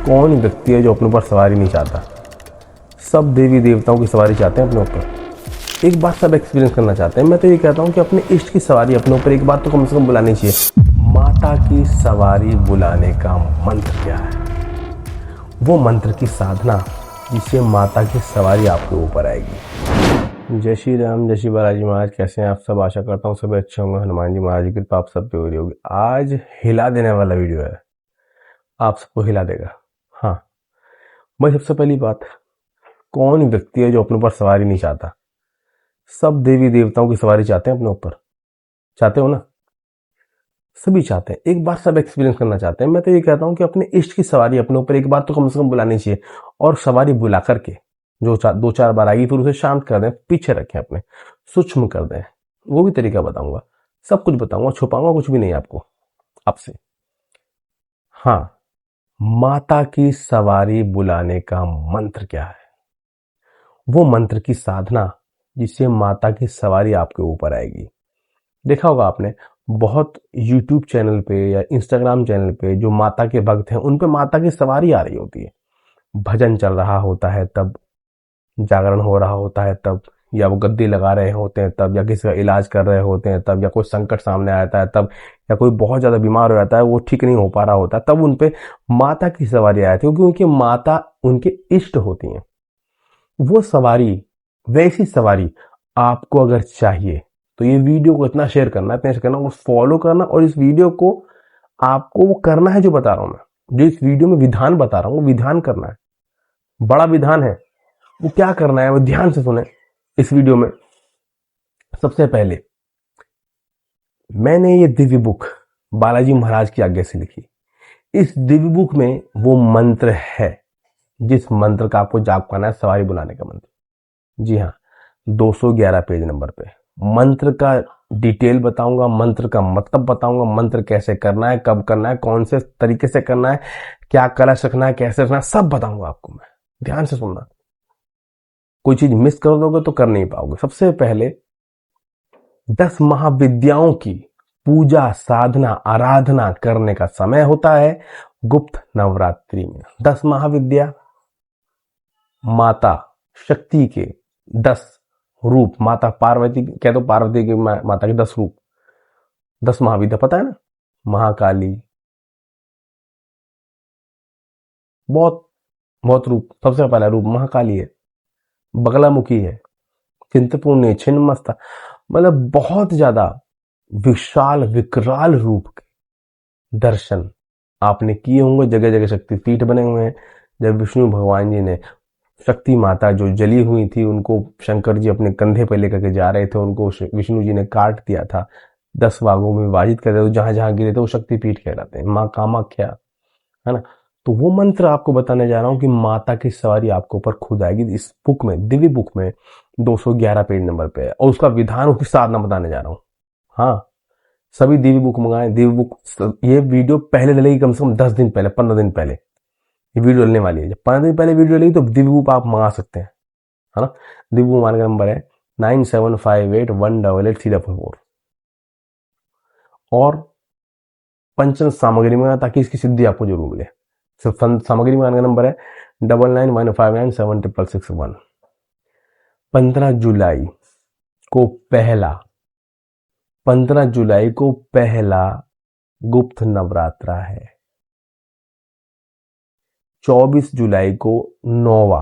कौन व्यक्ति है जो अपने ऊपर सवारी नहीं चाहता। सब देवी देवताओं की सवारी चाहते हैं अपने ऊपर, एक बार सब एक्सपीरियंस करना चाहते हैं। मैं तो ये कहता हूँ कि अपने इष्ट की सवारी अपने ऊपर एक बार तो कम से कम बुलानी चाहिए। माता की सवारी बुलाने का मंत्र क्या है? वो मंत्र की साधना जिससे माता की सवारी आपके ऊपर आएगी। जय श्री राम, जय श्री बालाजी महाराज। कैसे हैं आप सब? आशा करता हूँ सब अच्छे होंगे। हनुमान जी महाराज की कृपा आप सब पे हो रही होगी। आज हिला देने वाला वीडियो है, आप सबको हिला देगा। हाँ, भाई सबसे पहली बात, कौन व्यक्ति है जो अपने ऊपर सवारी नहीं चाहता? सब देवी देवताओं की सवारी चाहते हैं अपने ऊपर, चाहते हो ना? सभी चाहते हैं, एक बार सब एक्सपीरियंस करना चाहते हैं। मैं तो ये कहता हूँ कि अपने इष्ट की सवारी अपने ऊपर एक बार तो कम से कम बुलानी चाहिए। और सवारी बुला करके जो दो चार बार आएगी फिर उसे शांत कर दें, पीछे रखें, अपने सूक्ष्म कर दें। वो भी तरीका बताऊंगा, सब कुछ बताऊंगा, छुपाऊंगा कुछ भी नहीं आपको आपसे। हाँ, माता की सवारी बुलाने का मंत्र क्या है? वो मंत्र की साधना जिससे माता की सवारी आपके ऊपर आएगी। देखा होगा आपने, बहुत YouTube चैनल पे या Instagram चैनल पे जो माता के भक्त हैं उन पे माता की सवारी आ रही होती है। भजन चल रहा होता है तब, जागरण हो रहा होता है तब, या वो गद्दी लगा रहे होते हैं तब, या किसी का इलाज कर रहे होते हैं तब, या कोई संकट सामने आता है तब, या कोई बहुत ज्यादा बीमार हो जाता है, वो ठीक नहीं हो पा रहा होता है तब उन पे माता की सवारी आती है, क्योंकि उनकी माता उनके इष्ट होती हैं। वो सवारी, वैसी सवारी आपको अगर चाहिए तो ये वीडियो को इतना शेयर करना, इतना शेयर करना, और फॉलो करना, और इस वीडियो को आपको वो करना है जो बता रहा हूं मैं। जो इस वीडियो में विधान बता रहा हूं वो विधान करना है, बड़ा विधान है। वो क्या करना है वो ध्यान से सुने इस वीडियो में। सबसे पहले मैंने ये दिव्य बुक बालाजी महाराज की आज्ञा से लिखी। इस दिव्य बुक में वो मंत्र है जिस मंत्र का आपको जाप करना है, सवारी बुलाने का मंत्र। जी हाँ, 211 पेज नंबर पे मंत्र का डिटेल बताऊंगा, मंत्र का मतलब बताऊंगा, मंत्र कैसे करना है, कब करना है, कौन से तरीके से करना है, क्या कलश रखना है, कैसे रखना है, सब बताऊंगा आपको मैं। ध्यान से सुनना, कोई चीज मिस कर दोगे तो कर नहीं पाओगे। सबसे पहले 10 महाविद्याओं की पूजा, साधना, आराधना करने का समय होता है गुप्त नवरात्रि में। 10 महाविद्या, माता शक्ति के 10 रूप, माता पार्वती, कह दो पार्वती की माता के 10 रूप, 10 महाविद्या पता है ना? महाकाली, बहुत बहुत रूप। सबसे पहला रूप महाकाली है, बगलामुखी है, चिंतपूर्णी, छिन्नमस्ता, मतलब बहुत ज्यादा विशाल विकराल रूप के दर्शन आपने किए होंगे। जगह जगह शक्ति पीठ बने हुए हैं। जब विष्णु भगवान जी ने शक्ति माता जो जली हुई थी उनको शंकर जी अपने कंधे पर लेकर के जा रहे थे, उनको विष्णु जी ने काट दिया था, 10 भागों में विभाजित कर दिया, तो जहां जहां गिरे थे वो शक्ति पीठ कहलाते हैं। माँ कामाख्या, है ना? तो वो मंत्र आपको बताने जा रहा हूं कि माता की सवारी आपके ऊपर खुद आएगी। इस बुक में, दिव्य बुक में 211 पेज नंबर पे है, और उसका विधान, उसकी साधना बताने जा रहा हूं। हाँ, सभी दिव्य बुक मंगाए। दिव्य बुक, ये वीडियो पहले डलेगी कम से कम 10 दिन पहले, 15 दिन पहले ये वीडियो डलने वाली है। जब 15 दिन पहले वीडियो डलेगी तो दिव्य बुक आप मंगा सकते हैं, है ना? दिव्य बुक मंगाने का नंबर है 9758188344। और पंचन सामग्री मंगाना ताकि इसकी सिद्धि आपको जरूर मिले। सामग्री मंगाने का नंबर है 9915976661। 15 जुलाई को पहला 15 जुलाई को पहला गुप्त नवरात्रा है। 24 जुलाई को 9वां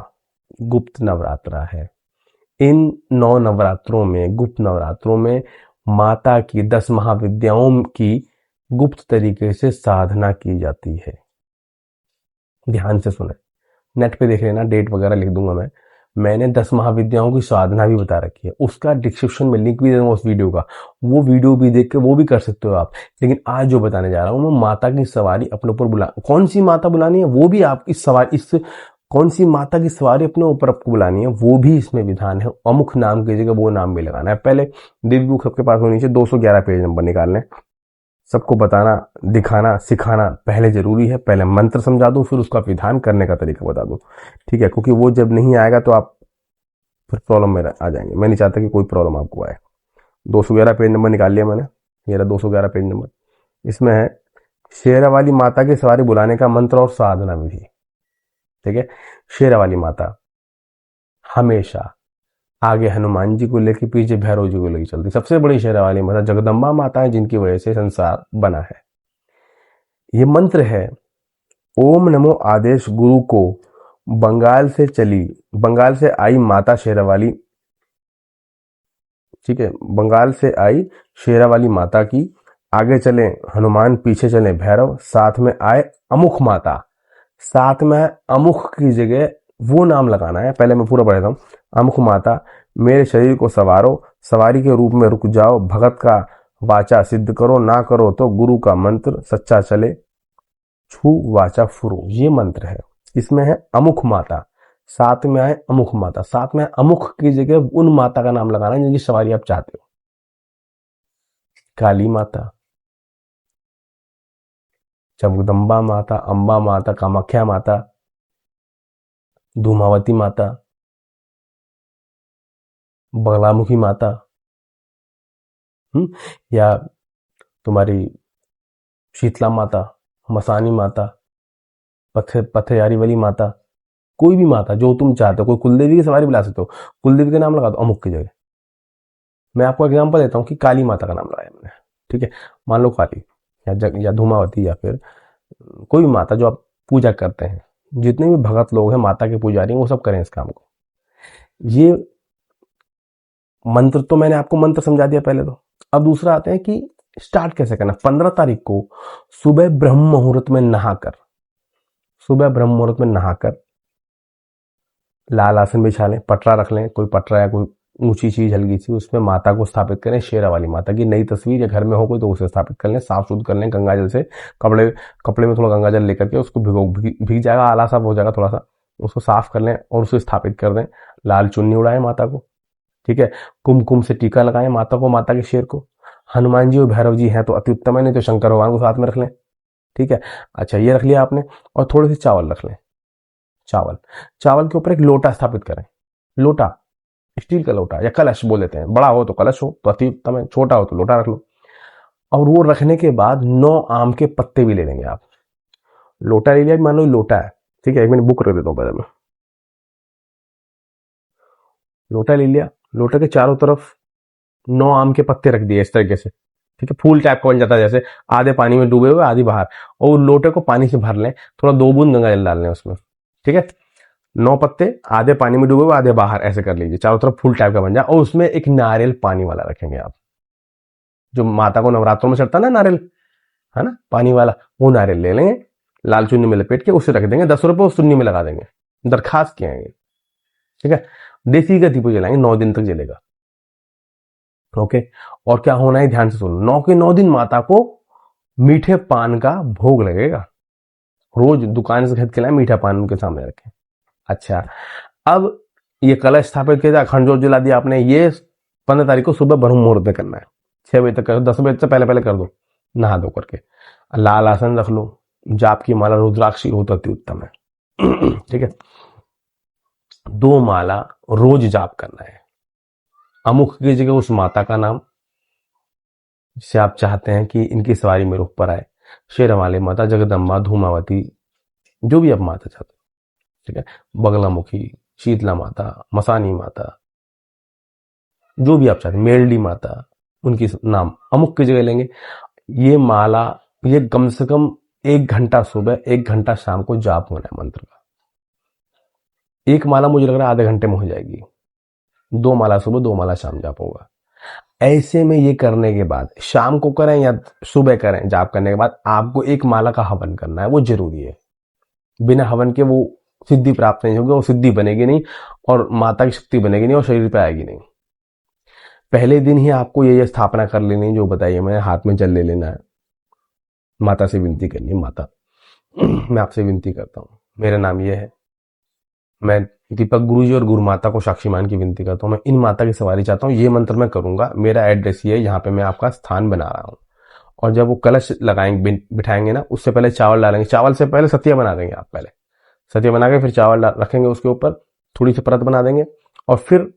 गुप्त नवरात्रा है। इन 9 नवरात्रों में, गुप्त नवरात्रों में माता की 10 महाविद्याओं की गुप्त तरीके से साधना की जाती है। ध्यान से सुने, नेट पे देख लेना, डेट वगैरह लिख दूंगा मैंने 10 महाविद्याओं की साधना भी बता रखी है, उसका डिस्क्रिप्शन में लिंक भी दे दूंगा उस वीडियो का, वो वीडियो भी देख के वो भी कर सकते हो आप। लेकिन आज जो बताने जा रहा हूं मैं, माता की सवारी अपने ऊपर बुला, कौन सी माता बुलानी है वो भी आप इस सवारी, इस कौन सी माता की सवारी अपने ऊपर आपको बुलानी है वो भी इसमें विधान है। अमुख नाम की जगह वो नाम भी लगाना है। पहले दिव्य बुक सबके पास होनी चाहिए, 211 पेज नंबर निकालने। सबको बताना, दिखाना, सिखाना पहले जरूरी है। पहले मंत्र समझा दूं, फिर उसका विधान करने का तरीका बता दूं, ठीक है? क्योंकि वो जब नहीं आएगा तो आप फिर प्रॉब्लम में आ जाएंगे। मैं नहीं चाहता कि कोई प्रॉब्लम आपको आए। 211 पेज नंबर निकाल लिया मैंने, ये रहा 211 पेज नंबर। इसमें है शेरा वाली माता की सवारी बुलाने का मंत्र और साधना विधि। ठीक है। शेरा वाली माता हमेशा आगे हनुमान जी को लेके पीछे भैरव जी को लेके चलती। सबसे बड़ी शेरा वाली माता जगदम्बा माता है, जिनकी वजह से संसार बना है। ये मंत्र है, ओम नमो आदेश गुरु को बंगाल से आई माता शेरा वाली, ठीक है, बंगाल से आई शेरा वाली माता की। आगे चले हनुमान, पीछे चले भैरव, साथ में आए अमुख माता। साथ में अमुख की जगह वो नाम लगाना है। पहले मैं पूरा पढ़ देता हूं। अमुख माता मेरे शरीर को सवारो, सवारी के रूप में रुक जाओ, भगत का वाचा सिद्ध करो, ना करो तो गुरु का मंत्र सच्चा चले, छू वाचा फुरो। ये मंत्र है, इसमें है अमुख माता, साथ में आए अमुख माता। साथ में अमुख की जगह उन माता का नाम लगाना है जिनकी सवारी आप चाहते हो। काली माता, जगदम्बा माता, अंबा माता, कामाख्या माता, धूमावती माता, बगलामुखी माता, या तुम्हारी शीतला माता, मसानी माता, पथयारी वाली माता, कोई भी माता जो तुम चाहते हो। कोई कुलदेवी की सवारी बुला सकते हो, कुलदेवी का नाम लगा दो अमुक की जगह। मैं आपको एग्जांपल देता हूँ कि काली माता का नाम लगाया मैंने, ठीक है। मान लो काली या धूमावती या फिर कोई भी माता जो आप पूजा करते हैं। जितने भी भगत लोग हैं माता के पुजारी, वो सब करें इस काम को। ये मंत्र तो मैंने आपको मंत्र समझा दिया पहले तो। अब दूसरा आते हैं कि स्टार्ट कैसे करना। 15 तारीख को सुबह ब्रह्म मुहूर्त में नहाकर, लाल आसन बिछा लें, पटरा रख लें, कोई पटरा या कोई ऊंची चीज हल्की सी, उसमें माता को स्थापित करें। शेरा वाली माता की नई तस्वीर या घर में हो कोई तो उसे स्थापित कर लें, साफ शुद्ध कर लें गंगाजल से। कपड़े में थोड़ा गंगाजल लेकर के उसको भीग जाएगा, आला सा हो जाएगा थोड़ा सा, उसको साफ कर लें और उसे स्थापित कर दें। लाल चुन्नी उड़ाएं माता को, ठीक है। कुमकुम से टीका लगाएं माता को, माता के शेर को। हनुमान जी और भैरव जी हैं तो अति उत्तम है, नहीं तो शंकर भगवान को साथ में रख लें, ठीक है। अच्छा, ये रख लिया आपने। और थोड़े से चावल रख लें। चावल के ऊपर एक लोटा स्थापित करें। लोटा, स्टील का लोटा या कलश बोल देते हैं। बड़ा हो तो कलश हो तो अति उत्तम है, छोटा हो तो लोटा रख लो। और वो रखने के बाद 9 आम के पत्ते भी ले लेंगे आप। लोटा ले लिया, मान लो लोटा है, ठीक है। एक मिनट बुक रख देता हूं पहले मैं। लोटा ले लिया, लोटे के चारों तरफ 9 आम के पत्ते रख दिए इस तरीके से, ठीक है। फूल टाइप का बन जाता है, जैसे आधे पानी में डूबे हुए आधी बाहर। और लोटे को पानी से भर लें, थोड़ा 2 बूंद गंगा जल डाल लें उसमें, ठीक है। 9 पत्ते आधे पानी में डूबे हुए आधे बाहर, ऐसे कर लीजिए, चारों तरफ फूल टाइप का बन जाए। और उसमें एक नारियल पानी वाला रखेंगे आप, जो माता को नवरात्रों में चढ़ता है ना नारियल, है ना, पानी वाला, वो नारियल ले लेंगे, लाल चुन्नी में लपेट के उसे रख देंगे। 10 रुपए उस चुन्नी में लगा देंगे, दरखास्त किए हैं, ठीक है। देसी गति पे जलाएंगे, 9 दिन तक जलेगा, ओके। और क्या होना है ध्यान से सुनो, 9 के 9 दिन माता को मीठे पान का भोग लगेगा। रोज दुकान से खरीद के लाए, मीठा पान उनके सामने रखें। अच्छा, अब ये कलश स्थापित किया, अखंड ज्योत जला दिया आपने। ये 15 तारीख को सुबह ब्रह्म मुहूर्त में करना है, 6 बजे तक करो, 10 बजे से पहले पहले कर दो, नहा धो करके। लाल आसन रख लो, जाप की माला रुद्राक्षी हो तो अति उत्तम है, ठीक है। 2 माला रोज जाप करना है। अमुख की जगह उस माता का नाम जिसे आप चाहते हैं कि इनकी सवारी मेरे ऊपर आए। शेर वाले माता, जगदम्बा, धूमावती, जो भी आप माता चाहते हो, ठीक है। बगलामुखी, शीतला माता, मसानी माता, जो भी आप चाहते हैं, मेलडी माता, उनकी नाम अमुक की जगह लेंगे। ये माला, ये कम से कम 1 घंटा सुबह 1 घंटा शाम को जाप होना है मंत्र का। 1 माला मुझे लग रहा है आधे घंटे में हो जाएगी। 2 माला सुबह 2 माला शाम जाप होगा। ऐसे में ये करने के बाद शाम को करें या सुबह करें, जाप करने के बाद आपको 1 माला का हवन करना है, वो जरूरी है। बिना हवन के वो सिद्धि प्राप्त नहीं होगी, वो सिद्धि बनेगी नहीं और माता की शक्ति बनेगी नहीं और शरीर पे आएगी नहीं। पहले दिन ही आपको ये स्थापना कर लेनी जो बताइए, मैं हाथ में जल ले लेना है, माता से विनती करनी है, माता मैं आपसे विनती करता हूँ, मेरा नाम ये है, मैं दीपक गुरुजी और गुरु माता को साक्षी मान की विनती करता हूँ, मैं इन माता की सवारी चाहता हूँ, ये मंत्र मैं करूंगा, मेरा एड्रेस ये है, यहाँ पे मैं आपका स्थान बना रहा हूँ। और जब वो कलश लगाएंगे, बिठाएंगे ना, उससे पहले चावल डालेंगे। चावल से पहले सतिया बना देंगे आप, पहले सतिया बना के फिर चावल रखेंगे उसके ऊपर, थोड़ी सी परत बना देंगे और फिर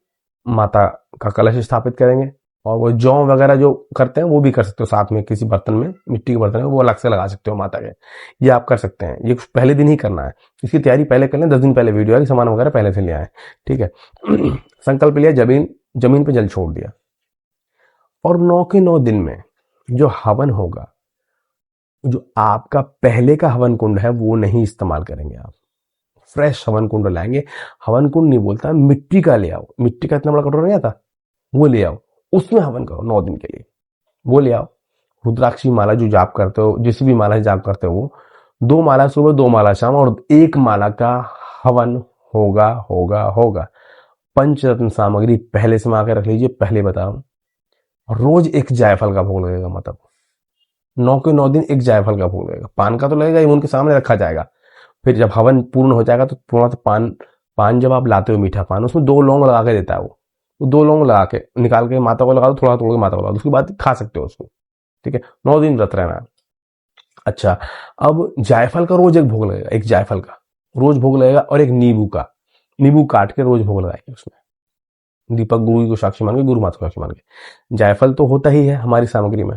माता का कलश स्थापित करेंगे, और वो जौ वगैरह जो करते हैं वो भी कर सकते हो साथ में, किसी बर्तन में, मिट्टी के बर्तन में, वो अलग से लगा सकते हो माता के। ये आप कर सकते हैं। ये पहले दिन ही करना है, इसकी तैयारी पहले कर लें, 10 दिन पहले वीडियो है, सामान वगैरह पहले से ले आए। ठीक है। संकल्प लिया, जमीन जमीन पे जल छोड़ दिया, और 9 के 9 दिन में जो हवन होगा, जो आपका पहले का हवन कुंड है वो नहीं इस्तेमाल करेंगे आप, फ्रेश हवन कुंड लाएंगे। हवन कुंड नहीं बोलता, मिट्टी का ले आओ, मिट्टी का इतना बड़ा कटोरा नहीं आता, वो ले आओ, उसमें हवन करो 9 दिन के लिए। वो ले आओ। रुद्राक्षी माला जो जाप करते हो, जिस भी माला से जाप करते हो, वो 2 माला सुबह, 2 माला शाम, और 1 माला का हवन होगा होगा होगा। पंचरत्न सामग्री पहले से मंगा के रख लीजिए, पहले बता रहा हूं। रोज एक जायफल का भोग लगेगा, मतलब 9 के 9 दिन एक जायफल का भोग लगेगा। पान का तो लगेगा ही, उनके सामने रखा जाएगा। फिर जब हवन पूर्ण हो जाएगा तो थोड़ा सा पान जब आप लाते हो, मीठा पान, उसमें 2 लौंग लगा के देता है वो। 2 लौंग लगा के निकाल के माता को लगा दो, थोड़ा तोड़ के माता को लगा दो, उसके बाद खा सकते हो उसको। ठीक है, 9 दिन व्रत रहना है। अच्छा, अब जायफल का रोज एक भोग लगेगा, एक जायफल का रोज भोग लगेगा, और एक नींबू का, नींबू काट के रोज भोग लगाएंगे उसमें। दीपक गुरु को साक्षी मान के, गुरु माता को साक्षी मान के। जायफल तो होता ही है हमारी सामग्री में।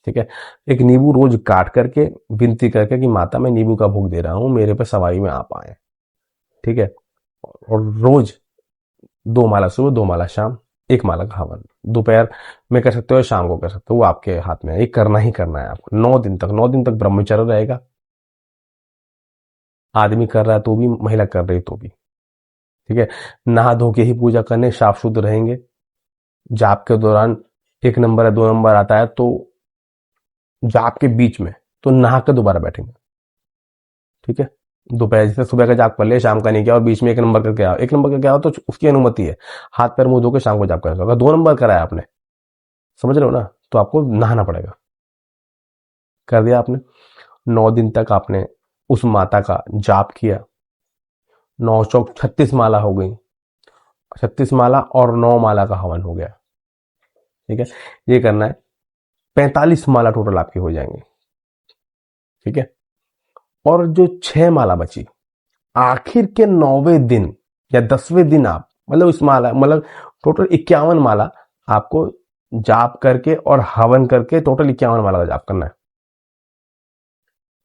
ठीक है, एक नींबू रोज काट करके विनती करके कि माता मैं नींबू का भोग दे रहा हूं, मेरे पे सवारी में आप आए। ठीक है, और रोज 2 माला सुबह, 2 माला शाम, 1 माला का हवन दोपहर में कर सकते हो, शाम को कर सकते हो, वो आपके हाथ में है। ये करना ही करना है आपको 9 दिन तक। 9 दिन तक ब्रह्मचर्य रहेगा, आदमी कर रहा है तो भी, महिला कर रही तो भी। ठीक है, नहा धो के ही पूजा करने, साफ शुद्ध रहेंगे। जाप के दौरान 1 नंबर या 2 नंबर आता है तो जाप के बीच में तो नहा के दोबारा बैठेंगे। ठीक है, दोपहर जैसे सुबह का जाप कर लिया, शाम का नहीं किया, और बीच में 1 नंबर करके आओ, 1 नंबर करके आओ तो उसकी अनुमति है, हाथ पैर मुंह धो के शाम को जाप कर। अगर 2 नंबर कराया आपने, समझ रहे हो ना, तो आपको नहाना पड़ेगा। कर दिया आपने, 9 दिन तक आपने उस माता का जाप किया। 9 चौक 36 माला हो गई, 36 माला और 9 माला का हवन हो गया। ठीक है, ये करना है। 45 माला टोटल आपकी हो जाएंगे। ठीक है, और जो 6 माला बची, आखिर के 9वें दिन या 10वें दिन आप, मतलब इस माला, मतलब टोटल 51 माला आपको जाप करके और हवन करके, टोटल 51 माला का जाप करना है।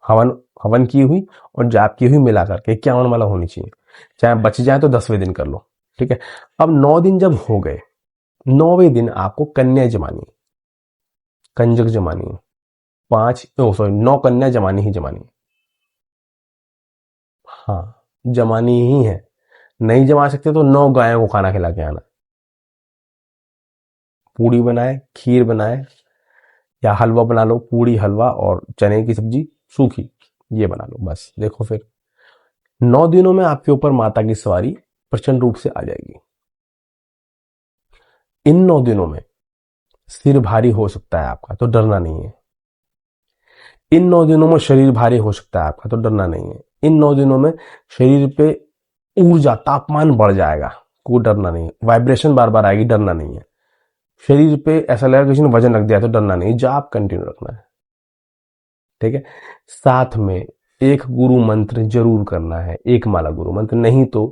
हवन हवन की हुई और जाप की हुई मिला करके 51 माला होनी चाहिए। चाहे बच जाए तो 10वें दिन कर लो। ठीक है, अब 9 दिन जब हो गए, 9वें दिन आपको कन्या जमानी, कंजक जमानी, 9 कन्या जमानी ही जमानी। हाँ, जमानी ही है। नहीं जमा सकते तो 9 गायों को खाना खिला के आना। पूड़ी बनाए, खीर बनाए, या हलवा बना लो, पूड़ी हलवा और चने की सब्जी सूखी, ये बना लो बस। देखो फिर 9 दिनों में आपके ऊपर माता की सवारी प्रचंड रूप से आ जाएगी। इन 9 दिनों में सिर भारी हो सकता है आपका, तो डरना नहीं है। इन 9 दिनों में शरीर भारी हो सकता है आपका, तो डरना नहीं है। इन 9 दिनों में शरीर पे ऊर्जा, तापमान बढ़ जाएगा, कोई डरना नहीं है। वाइब्रेशन बार बार आएगी, डरना नहीं है। शरीर पे ऐसा लगेगा किसी ने वजन रख दिया, तो डरना नहीं, जाप कंटिन्यू रखना है। ठीक है, साथ में एक गुरु मंत्र जरूर करना है, 1 माला गुरु मंत्र, नहीं तो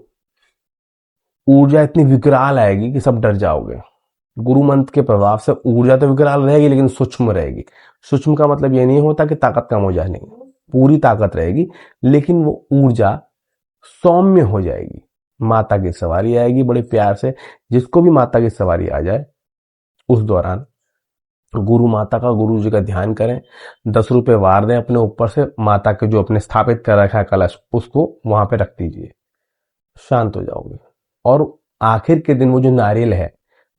ऊर्जा इतनी विकराल आएगी कि सब डर जाओगे। गुरु मंत्र के प्रभाव से ऊर्जा तो विकराल रहेगी, लेकिन सूक्ष्म रहेगी। सूक्ष्म का मतलब ये नहीं होता कि ताकत कम हो जाए, नहीं, पूरी ताकत रहेगी, लेकिन वो ऊर्जा सौम्य हो जाएगी। माता की सवारी आएगी बड़े प्यार से। जिसको भी माता की सवारी आ जाए, उस दौरान गुरु माता का, गुरु जी का ध्यान करें, 10 रुपए वार दें अपने ऊपर से, माता के जो अपने स्थापित कर रखा है कलश, उसको वहां पे रख दीजिए, शांत हो जाओगे। और आखिर के दिन वो जो नारियल है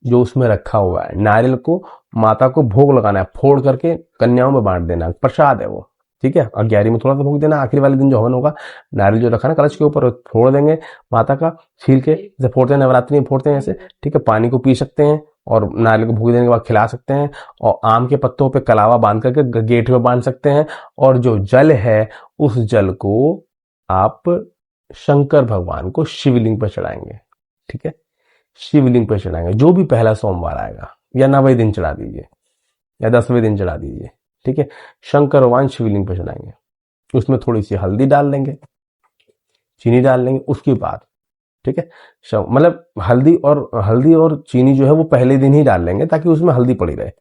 जो उसमें रखा हुआ है, नारियल को माता को भोग लगाना है, फोड़ करके कन्याओं में बांट देना, प्रसाद है वो। ठीक है, और 11वीं में थोड़ा सा भोग देना, आखिरी वाले दिन जो हवन होगा, नारियल जो रखा ना कलश के ऊपर, फोड़ देंगे माता का, छील के, जैसे फोड़ते हैं नवरात्रि में फोड़ते हैं ऐसे। ठीक है, पानी को पी सकते हैं और नारियल को भोग देने के बाद खिला सकते हैं, और आम के पत्तों पे कलावा बांध करके गेट में बांध सकते हैं। और जो जल है, उस जल को आप शंकर भगवान को शिवलिंग पर चढ़ाएंगे। ठीक है, शिवलिंग पर चढ़ाएंगे, जो भी पहला सोमवार आएगा, या 9वें दिन चढ़ा दीजिए, या 10वें दिन चढ़ा दीजिए। ठीक है, शंकर भगवान शिवलिंग पर चढ़ाएंगे। उसमें थोड़ी सी हल्दी डाल लेंगे, चीनी डाल लेंगे। उसके बाद ठीक है। मतलब हल्दी और चीनी जो है वो पहले दिन ही डाल लेंगे ताकि उसमें हल्दी पड़ी रहे।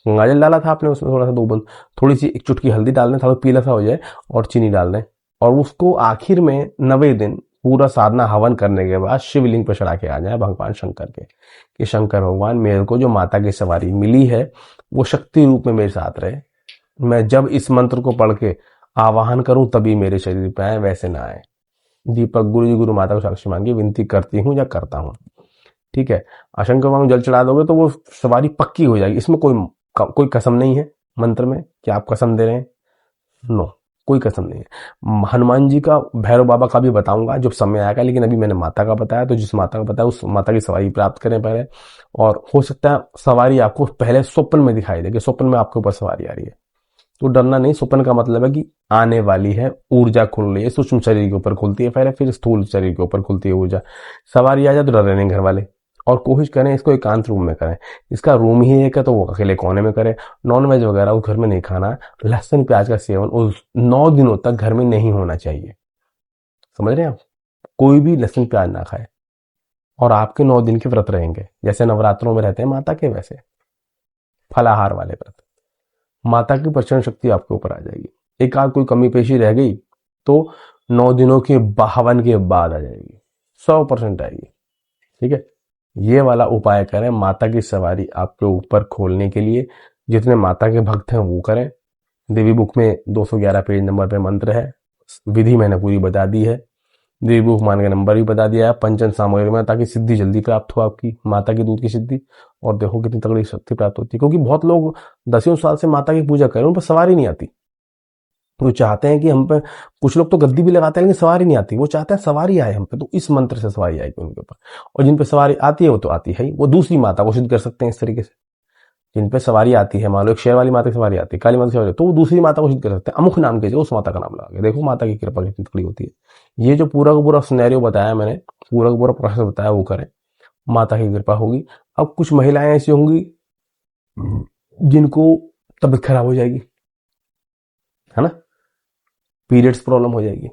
गंगाजल डाला था आपने, उसमें थोड़ा सा 2 बूंद, थोड़ी सी एक चुटकी हल्दी डाल दें, थोड़ा पीला सा हो जाए, और चीनी डाल दें, और उसको आखिर में 90 दिन पूरा साधना हवन करने के बाद शिवलिंग पर चढ़ा के आ जाए भगवान शंकर के, कि शंकर भगवान मेरे को जो माता की सवारी मिली है वो शक्ति रूप में मेरे साथ रहे, मैं जब इस मंत्र को पढ़ के आवाहन करूं तभी मेरे शरीर पे आए, वैसे ना आए। दीपक गुरु जी गुरु माता को साक्षी मान के विनती करती हूँ या करता हूँ। ठीक है। शंकर भगवान को जल चढ़ा दोगे तो वो सवारी पक्की हो जाएगी। इसमें कोई कसम नहीं है मंत्र में कि आप कसम दे रहे हैं, नो, कोई कसम नहीं है। हनुमान जी का, भैरव बाबा का भी बताऊंगा जब समय आएगा, लेकिन अभी मैंने माता का बताया, तो जिस माता का बताया उस माता की सवारी प्राप्त करें पहले। और हो सकता है सवारी आपको पहले स्वप्न में दिखाई दे कि स्वप्न में आपके ऊपर सवारी आ रही है, तो डरना नहीं। स्वप्न का मतलब है कि आने वाली है, ऊर्जा खुल रही है, सूक्ष्म शरीर के ऊपर खुलती है पहले, फिर स्थूल शरीर के ऊपर खुलती है ऊर्जा। सवारी आ जाए तो डरे नहीं घर वाले, और कोशिश करें इसको एकांत रूम में करें। इसका रूम ही एक है तो वो अकेले कोने में करें। नॉन वेज वगैरह उस घर में नहीं खाना। लहसुन प्याज का सेवन उस 9 दिनों तक घर में नहीं होना चाहिए। समझ रहे हैं आप? कोई भी लहसुन प्याज ना खाए, और आपके 9 दिन के व्रत रहेंगे जैसे नवरात्रों में रहते हैं माता के, वैसे फलाहार वाले व्रत। माता की प्रचंड शक्ति आपके ऊपर आ जाएगी। एक आध कोई कमी पेशी रह गई तो 9 दिनों के हवन के बाद आ जाएगी, 100% आएगी। ठीक है। ये वाला उपाय करें माता की सवारी आपके ऊपर खोलने के लिए। जितने माता के भक्त हैं वो करें। देवी बुक में 211 पेज नंबर पे मंत्र है, विधि मैंने पूरी बता दी है, देवी बुक मान का नंबर भी बता दिया है, पंचन सामग्री में, ताकि सिद्धि जल्दी प्राप्त हो आपकी, माता की दूध की सिद्धि। और देखो कितनी तगड़ी शक्ति प्राप्त होती है, क्योंकि बहुत लोग 10 साल से माता की पूजा करें, उन पर सवारी नहीं आती। वो चाहते हैं कि हम पे, कुछ लोग तो गद्दी भी लगाते हैं लेकिन सवारी नहीं आती, वो चाहते हैं सवारी आए हम पे, तो इस मंत्र से सवारी आएगी उनके ऊपर। और जिन पे सवारी आती है वो तो आती है ही, वो दूसरी माता को सिद्ध कर सकते हैं इस तरीके से। जिन पे सवारी आती है, मान लो एक शेर वाली माता की सवारी आती है, काली माता की सवारी, तो वो दूसरी माता को सिद्ध कर सकते हैं अमुख नाम के जगह उस माता का नाम लगा के। देखो माता की कृपा कितनी तगड़ी होती है। ये जो पूरा का पूरा सिनेरियो बताया मैंने, पूरा का पूरा प्रोसेस बताया, वो करें, माता की कृपा होगी। अब कुछ महिलाएं ऐसी होंगी जिनको तबीयत खराब हो जाएगी, है ना, पीरियड्स प्रॉब्लम हो जाएगी,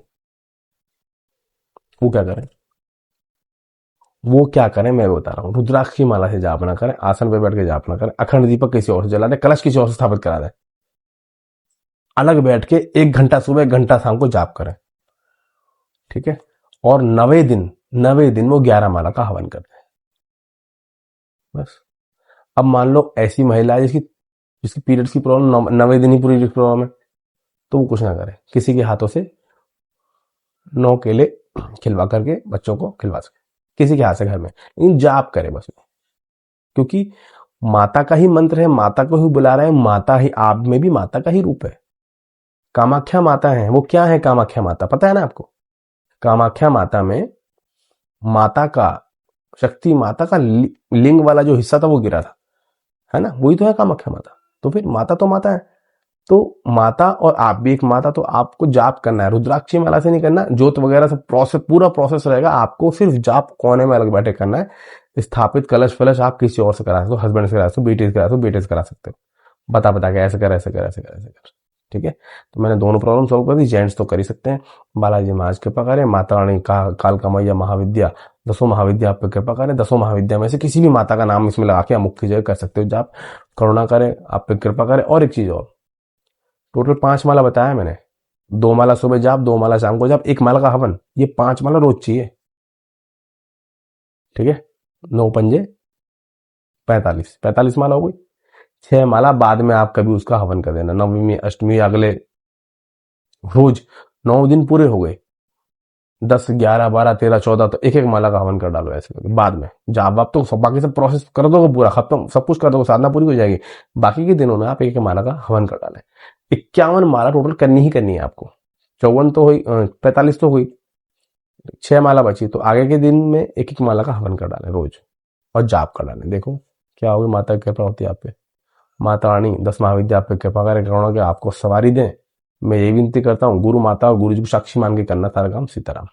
वो क्या करें? वो क्या करें मैं बता रहा हूं। रुद्राक्ष की माला से जाप ना करें, आसन पे बैठ के जाप ना करें, अखंड दीपक किसी और से जला दे, कलश किसी और से स्थापित करा दे, अलग बैठ के 1 घंटा सुबह 1 घंटा शाम को जाप करें। ठीक है। और 90 दिन वो 11 माला का हवन करते हैं, बस। अब मान लो ऐसी महिला है जिसकी जिसकी पीरियड्स की प्रॉब्लम 90 दिन ही पूरी प्रॉब्लम है, तो वो कुछ ना करे, किसी के हाथों से 9 केले खिलवा करके बच्चों को खिलवा सके, किसी के हाथ से घर में, लेकिन जाप करे बस। क्योंकि माता का ही मंत्र है, माता को ही बुला रहे हैं, माता ही आप में भी माता का ही रूप है। कामाख्या माता है, वो क्या है कामाख्या माता, पता है ना आपको? कामाख्या माता में माता का, शक्ति माता का लिंग वाला जो हिस्सा था वो गिरा था, है ना, वही तो है कामाख्या माता। तो फिर माता तो माता है, तो माता और आप भी एक माता, तो आपको जाप करना है, रुद्राक्षी माला से नहीं करना, जोत वगैरह सब प्रोसेस, पूरा प्रोसेस रहेगा, आपको सिर्फ जाप कोने में अलग बैठे करना है। स्थापित कलश फलश आप किसी और से करा सकते हो, हस्बैंड से करा सकते हो, बेटे से करा सकते हो, बेटे से करा सकते हो, बता के ऐसे कर ऐसे कर ऐसे कर ऐसे कर। ठीक है। तो मैंने दोनों प्रॉब्लम सॉल्व कर दी। जेंट्स तो कर ही सकते हैं। बालाजी महाराज कृपा करें, माता रानी का काल का मैया महाविद्या, 10 महाविद्या आप पे कृपा करें। 10 महाविद्या में से किसी भी माता का नाम इसमें लगा के मुख्य जगह कर सकते हो जाप, करुणा करें, आप पे कृपा करें। और एक चीज और, टोटल 5 माला बताया मैंने, 2 माला सुबह जाप, 2 माला शाम को जाप, 1 माला का हवन, ये 5 माला रोज चाहिए। ठीक है। 9 पंजे 45 माला हो गई। 6 माला बाद में आप कभी उसका हवन कर देना, नवमी अष्टमी अगले रोज, 9 दिन पूरे हो गए, 10 11 12 13 14, तो एक माला का हवन कर डालो ऐसे करके। बाद में जब आप तो सब बाकी सब प्रोसेस कर दोगे पूरा खत्म, सब कुछ कर दोगे, साधना पूरी हो जाएगी, बाकी के दिनों में आप एक माला का हवन कर डालें। 51 माला टोटल करनी ही करनी है आपको। 54 तो हुई, 45 तो हुई, 6 माला बची, तो आगे के दिन में एक माला का हवन कर डालें रोज, और जाप कर डालें। देखो क्या होगी, माता की कृपा होती है आप पे। माता रानी 10 महाविद्या आप पे कृपा करें, करुणा के आपको सवारी दें। मैं यही विनती करता हूँ, गुरु माता और गुरु जी को साक्षी मान के करना सारा काम। सीताराम।